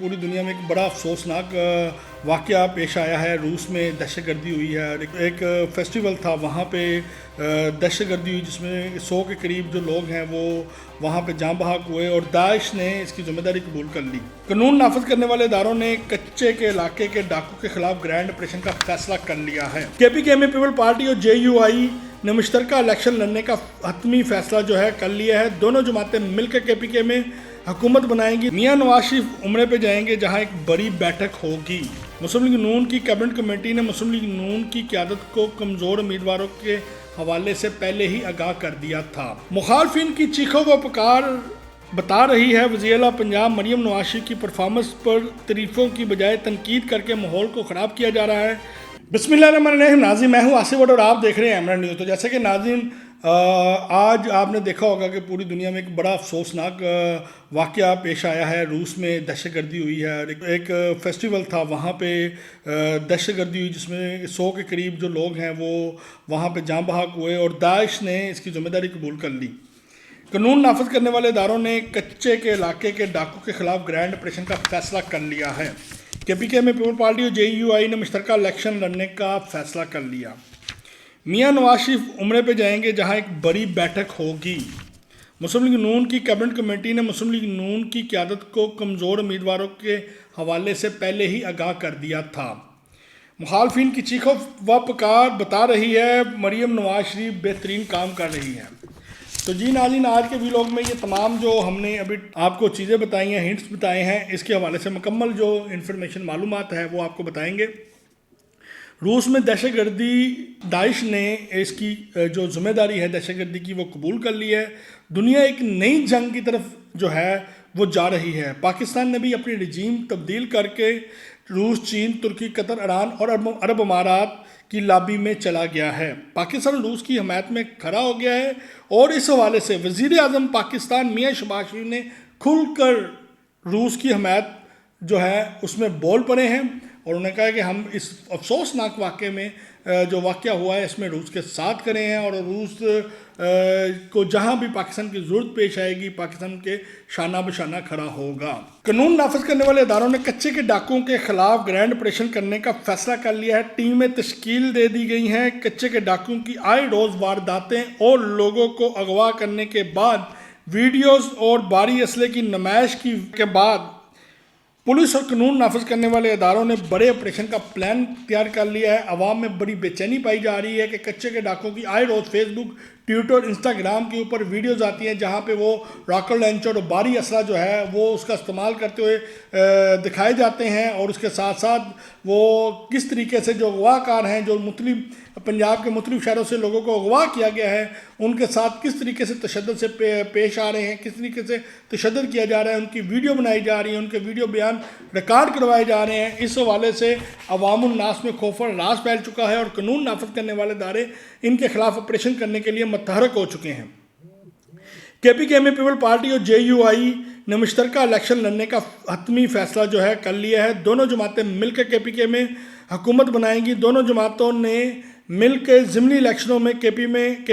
پوری دنیا میں ایک بڑا افسوسناک واقعہ پیش آیا ہے۔ روس میں دہشت گردی ہوئی ہے اور ایک فیسٹیول تھا، وہاں پہ دہشت گردی ہوئی جس میں 100 کے قریب جو لوگ ہیں وہ وہاں پہ جاں بحق ہوئے اور داعش نے اس کی ذمہ داری قبول کر لی۔ قانون نافذ کرنے والے اداروں نے کچے کے علاقے کے ڈاکو کے خلاف گرینڈ آپریشن کا فیصلہ کر لیا ہے۔ کے پی کے میں پیپل پارٹی اور جے یو آئی نے مشترکہ الیکشن لڑنے کا حتمی فیصلہ جو ہے کر لیا ہے۔ دونوں جماعتیں مل کے پی کے میں حکومت بنائیں گی۔ میاں نواز شریف عمرے پہ جائیں گے جہاں ایک بڑی بیٹھک ہوگی۔ مسلم لیگ نون کی کیبنٹ کمیٹی نے مسلم لیگ نون کی قیادت کو کمزور امیدواروں کے حوالے سے پہلے ہی آگاہ کر دیا تھا۔ مخالفین کی چیخوں و پکار بتا رہی ہے وزیر اعلیٰ پنجاب مریم نواز شریف کی پرفارمنس پر تعریفوں کی بجائے تنقید کر کے ماحول کو خراب کیا جا رہا ہے۔ بسم اللہ الرحمن الرحیم۔ ناظرین، میں ہوں آصف وڈ اور آپ دیکھ رہے ہیں ایمرالڈ نیوز۔ تو جیسے کہ ناظرین آج آپ نے دیکھا ہوگا کہ پوری دنیا میں ایک بڑا افسوسناک واقعہ پیش آیا ہے۔ روس میں دہشت گردی ہوئی ہے اور ایک فیسٹیول تھا، وہاں پہ دہشت گردی ہوئی جس میں 100 کے قریب جو لوگ ہیں وہ وہاں پہ جاں بحق ہوئے اور داعش نے اس کی ذمہ داری قبول کر لی۔ قانون نافذ کرنے والے اداروں نے کچے کے علاقے کے ڈاکو کے خلاف گرینڈ آپریشن کا فیصلہ کر لیا ہے۔ کے پی کے میں پیپل پارٹی اور جے یو آئی نے مشترکہ الیکشن لڑنے کا فیصلہ کر لیا۔ میاں نواز شریف عمرے پہ جائیں گے جہاں ایک بڑی بیٹھک ہوگی۔ مسلم لیگ نون کی کیبنٹ کمیٹی نے مسلم لیگ نون کی قیادت کو کمزور امیدواروں کے حوالے سے پہلے ہی آگاہ کر دیا تھا۔ مخالفین کی چیخوں و پکار بتا رہی ہے مریم نواز شریف بہترین کام کر رہی ہے۔ تو جی ناظرین، آج کے ویلاگ میں یہ تمام جو ہم نے ابھی آپ کو چیزیں بتائی ہیں، ہنٹس بتائے ہیں، اس کے حوالے سے مکمل جو انفارمیشن معلومات ہے وہ آپ کو بتائیں گے۔ روس میں دہشت گردی، داعش نے اس کی جو ذمہ داری ہے دہشت گردی کی وہ قبول کر لی ہے۔ دنیا ایک نئی جنگ کی طرف جو ہے وہ جا رہی ہے۔ پاکستان نے بھی اپنی رجیم تبدیل کر کے روس، چین، ترکی، قطر، ایران اور عرب امارات کی لابی میں چلا گیا ہے۔ پاکستان روس کی حمایت میں کھڑا ہو گیا ہے اور اس حوالے سے وزیر اعظم پاکستان میاں شہباز شریف نے کھل کر روس کی حمایت جو ہے اس میں بول پڑے ہیں اور انہوں نے کہا کہ ہم اس افسوسناک واقعے میں جو واقعہ ہوا ہے اس میں روس کے ساتھ کھڑے ہیں اور روس کو جہاں بھی پاکستان کی ضرورت پیش آئے گی پاکستان کے شانہ بشانہ کھڑا ہوگا۔ قانون نافذ کرنے والے اداروں نے کچے کے ڈاکوؤں کے خلاف گرینڈ آپریشن کرنے کا فیصلہ کر لیا ہے۔ ٹیمیں تشکیل دے دی گئی ہیں۔ کچے کے ڈاکوؤں کی آئے روز وارداتیں اور لوگوں کو اغوا کرنے کے بعد ویڈیوز اور بھاری اسلحے کی نمائش کے بعد پولیس اور قانون نافذ کرنے والے اداروں نے بڑے آپریشن کا پلان تیار کر لیا ہے۔ عوام میں بڑی بے چینی پائی جا رہی ہے کہ کچے کے ڈاکوؤں کی آئے روز فیس بک، ٹویٹر، انسٹاگرام کے اوپر ویڈیوز آتی ہیں جہاں پہ وہ راکٹ لانچر اور بھاری اسلحہ جو ہے وہ اس کا استعمال کرتے ہوئے دکھائے جاتے ہیں اور اس کے ساتھ ساتھ وہ کس طریقے سے جو اغوا کار ہیں، جو مختلف پنجاب کے مختلف شہروں سے لوگوں کو اغوا کیا گیا ہے، ان کے ساتھ کس طریقے سے تشدد سے پیش آ رہے ہیں، کس طریقے سے تشدد کیا جا رہا ہے، ان کی ویڈیو بنائی جا رہی ہے، ان کے ویڈیو بیان ریکارڈ کروائے جا رہے ہیں۔ اس حوالے سے عوام الناس میں خوف اور ہراس پھیل چکا ہے اور قانون نافذ کرنے والے ادارے ان کے خلاف آپریشن کرنے کے لیے متحرک ہو چکے ہیں۔ کے پی کے میں پیپل پارٹی اور جے یو آئی نے مشترکہ الیکشن لڑنے کا حتمی فیصلہ جو ہے کر لیا ہے۔ دونوں جماعتیں مل کے پی کے میں حکومت بنائیں گی۔ دونوں جماعتوں نے مل کے ضمنی الیکشنوں میں کے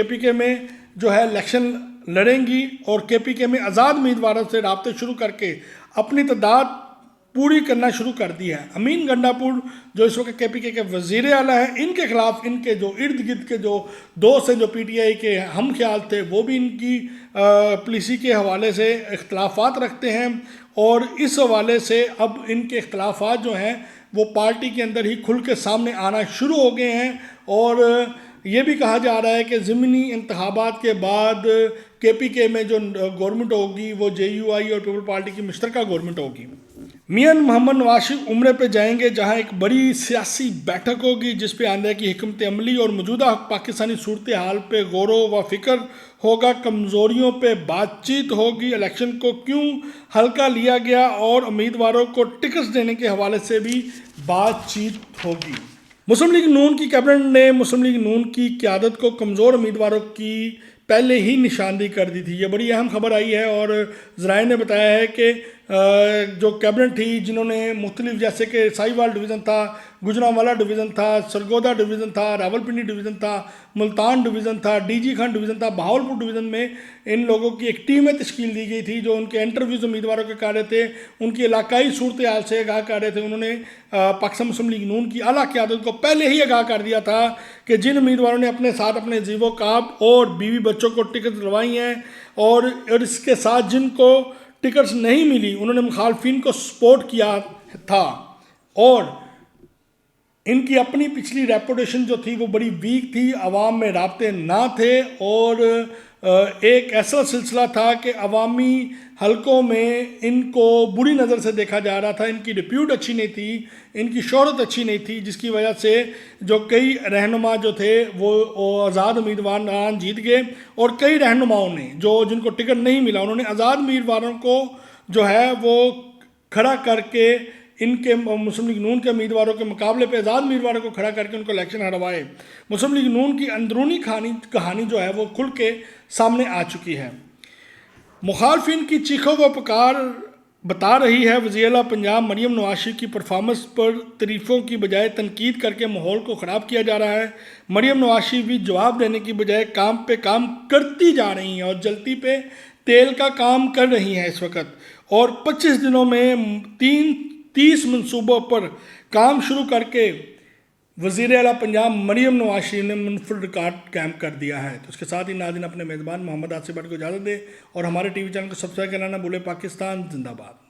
پی کے میں جو ہے الیکشن لڑیں گی اور کے پی کے میں آزاد امیدواروں سے رابطے شروع کر کے اپنی تعداد پوری کرنا شروع کر دی ہے۔ امین گنڈاپور جو اس وقت کے پی کے وزیر اعلیٰ ہیں، ان کے خلاف ان کے جو ارد گرد کے جو دوست ہیں جو پی ٹی آئی کے ہم خیال تھے وہ بھی ان کی پالیسی کے حوالے سے اختلافات رکھتے ہیں اور اس حوالے سے اب ان کے اختلافات جو ہیں وہ پارٹی کے اندر ہی کھل کے سامنے آنا شروع ہو گئے ہیں اور یہ بھی کہا جا رہا ہے کہ ضمنی انتخابات کے بعد کے پی کے میں جو گورنمنٹ ہوگی وہ جے یو آئی اور پیپل پارٹی کی مشترکہ گورنمنٹ ہوگی۔ میاں محمد نواز شریف عمرے پہ جائیں گے جہاں ایک بڑی سیاسی بیٹھک ہوگی جس پہ آئندہ کی حکمت عملی اور موجودہ پاکستانی صورتحال پہ غور و فکر ہوگا، کمزوریوں پہ بات چیت ہوگی، الیکشن کو کیوں ہلکا لیا گیا اور امیدواروں کو ٹکٹس دینے کے حوالے سے بھی بات چیت ہوگی۔ مسلم لیگ نون کی کیبنٹ نے مسلم لیگ نون کی قیادت کو کمزور امیدواروں کی پہلے ہی نشاندہی کر دی تھی۔ یہ بڑی اہم خبر آئی ہے اور ذرائع نے بتایا ہے کہ جو کیبنٹ تھی جنہوں نے مختلف جیسے کہ ساہیوال ڈویژن تھا، گجرانوالا ڈویژن تھا، سرگودا ڈویژن تھا، راولپنڈی ڈویژن تھا، ملتان ڈویژن تھا، ڈی جی خان ڈویژن تھا، بہاولپور ڈویژن میں ان لوگوں کی ایک ٹیمیں تشکیل دی گئی تھی جو ان کے انٹرویوز امیدواروں کے کر رہے تھے، ان کی علاقائی صورتحال سے آگاہ کر رہے تھے۔ انہوں نے پاکستان مسلم لیگ نون کی اعلیٰ قیادت کو پہلے ہی آگاہ کر دیا تھا کہ جن امیدواروں نے اپنے ساتھ اپنے زیب و کاب اور بیوی بچوں کو ٹکٹ دلوائی ہیں اور اس کے ساتھ جن کو ٹکٹس نہیں ملی انہوں نے مخالفین کو سپورٹ کیا تھا، اور ان کی اپنی پچھلی ریپوٹیشن جو تھی وہ بڑی ویک تھی، عوام میں رابطے نہ تھے، اور ایک ایسا سلسلہ تھا کہ عوامی حلقوں میں ان کو بری نظر سے دیکھا جا رہا تھا، ان کی ریپیوٹ اچھی نہیں تھی، ان کی شہرت اچھی نہیں تھی، جس کی وجہ سے جو کئی رہنما جو تھے وہ آزاد امیدواران جیت گئے، اور کئی رہنماؤں نے جن کو ٹکٹ نہیں ملا انہوں نے آزاد امیدواروں کو جو ہے وہ کھڑا کر کے ان کے مسلم لیگ نون کے امیدواروں کے مقابلے پہ آزاد امیدواروں کو کھڑا کر کے ان کو الیکشن ہروائے۔ مسلم لیگ نون کی اندرونی کہانی جو ہے وہ کھل کے سامنے آ چکی ہے۔ مخالفین کی چیخوں و پکار بتا رہی ہے وزیر اعلیٰ پنجاب مریم نواز شریف کی پرفارمنس پر تعریفوں کی بجائے تنقید کر کے ماحول کو خراب کیا جا رہا ہے۔ مریم نواز شریف بھی جواب دینے کی بجائے کام پہ کام کرتی جا رہی ہیں اور جلتی پہ تیل کا کام کر رہی ہیں اس وقت، اور 25 دنوں میں 30 منصوبوں پر کام شروع کر کے وزیر اعلیٰ پنجاب مریم نواز شریف نے منفرد ریکارڈ قائم کر دیا ہے۔ تو اس کے ساتھ ہی ناظرین اپنے میزبان محمد آصف بٹ کو اجازت دے اور ہمارے ٹی وی چینل کو سبسکرائب کرنا نہ بھولے۔ پاکستان زندہ باد۔